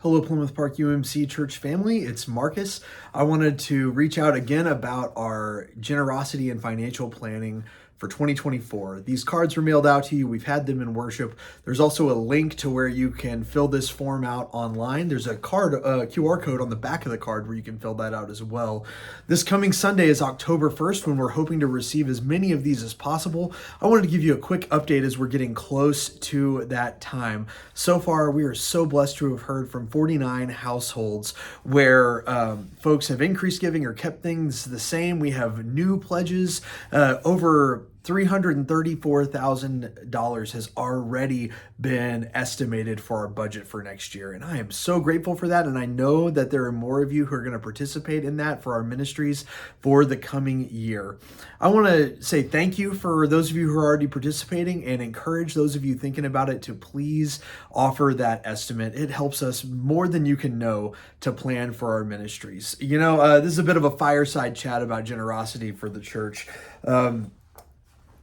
Hello, Plymouth Park UMC church family. It's Marcus. I wanted to reach out again about our generosity and financial planning for 2024. These cards were mailed out to you. We've had them in worship. There's also a link to where you can fill this form out online. There's a QR code on the back of the card where you can fill that out as well. This coming Sunday is October 1st when we're hoping to receive as many of these as possible. I wanted to give you a quick update as we're getting close to that time. So far, we are so blessed to have heard from 49 households where folks have increased giving or kept things the same. We have new pledges. Over $334,000 has already been estimated for our budget for next year. And I am so grateful for that. And I know that there are more of you who are going to participate in that for our ministries for the coming year. I want to say thank you for those of you who are already participating and encourage those of you thinking about it to please offer that estimate. It helps us more than you can know to plan for our ministries. This is a bit of a fireside chat about generosity for the church.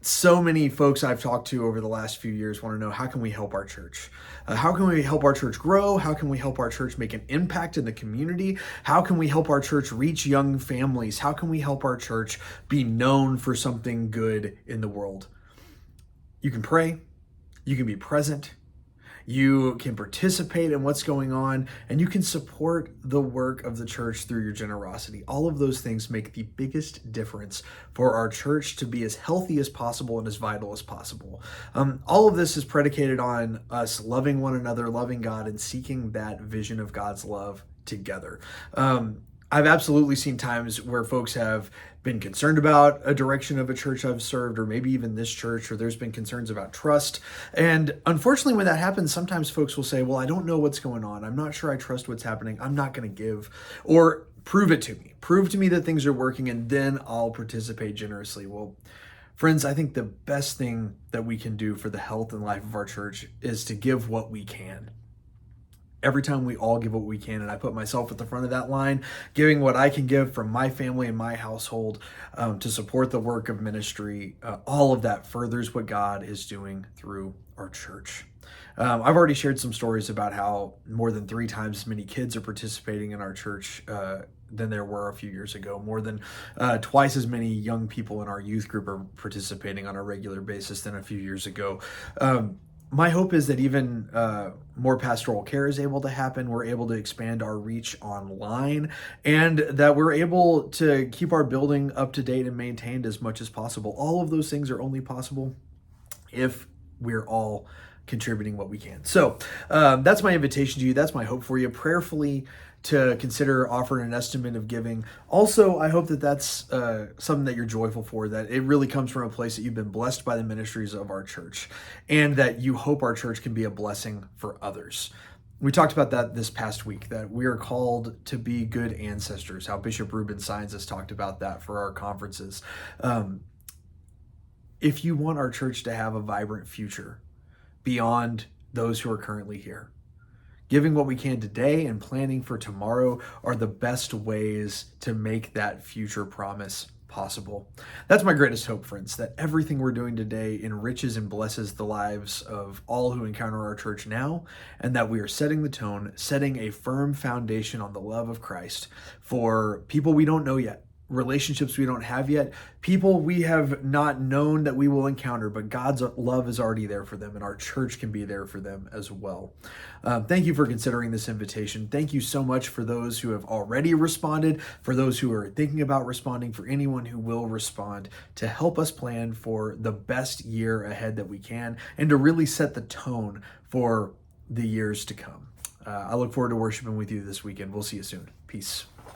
So many folks I've talked to over the last few years want to know, how can we help our church? How can we help our church grow? How can we help our church make an impact in the community? How can we help our church reach young families? How can we help our church be known for something good in the world? You can pray, you can be present, you can participate in what's going on, and you can support the work of the church through your generosity. All of those things make the biggest difference for our church to be as healthy as possible and as vital as possible. All of this is predicated on us loving one another, loving God, and seeking that vision of God's love together. I've absolutely seen times where folks have been concerned about a direction of a church I've served, or maybe even this church, or there's been concerns about trust. And unfortunately, when that happens, sometimes folks will say, well, I don't know what's going on. I'm not sure I trust what's happening. I'm not going to give. Or prove it to me. Prove to me that things are working, and then I'll participate generously. Well, friends, I think the best thing that we can do for the health and life of our church is to give what we can. Every time we all give what we can, and I put myself at the front of that line, giving what I can give from my family and my household to support the work of ministry, all of that furthers what God is doing through our church. I've already shared some stories about how more than 3 times as many kids are participating in our church than there were a few years ago. More than twice as many young people in our youth group are participating on a regular basis than a few years ago. My hope is that even more pastoral care is able to happen. We're able to expand our reach online, and that we're able to keep our building up to date and maintained as much as possible. All of those things are only possible if we're all contributing what we can. So that's my invitation to you. That's my hope for you. Prayerfully to consider offering an estimate of giving. Also, I hope that that's something that you're joyful for, that it really comes from a place that you've been blessed by the ministries of our church, and that you hope our church can be a blessing for others. We talked about that this past week, that we are called to be good ancestors, how Bishop Reuben Sines has talked about that for our conferences. If you want our church to have a vibrant future beyond those who are currently here, giving what we can today and planning for tomorrow are the best ways to make that future promise possible. That's my greatest hope, friends, that everything we're doing today enriches and blesses the lives of all who encounter our church now, and that we are setting the tone, setting a firm foundation on the love of Christ for people we don't know yet, relationships we don't have yet, people we have not known that we will encounter, but God's love is already there for them, and our church can be there for them as well. Thank you for considering this invitation. Thank you so much for those who have already responded, for those who are thinking about responding, for anyone who will respond, to help us plan for the best year ahead that we can, and to really set the tone for the years to come. I look forward to worshiping with you this weekend. We'll see you soon. Peace.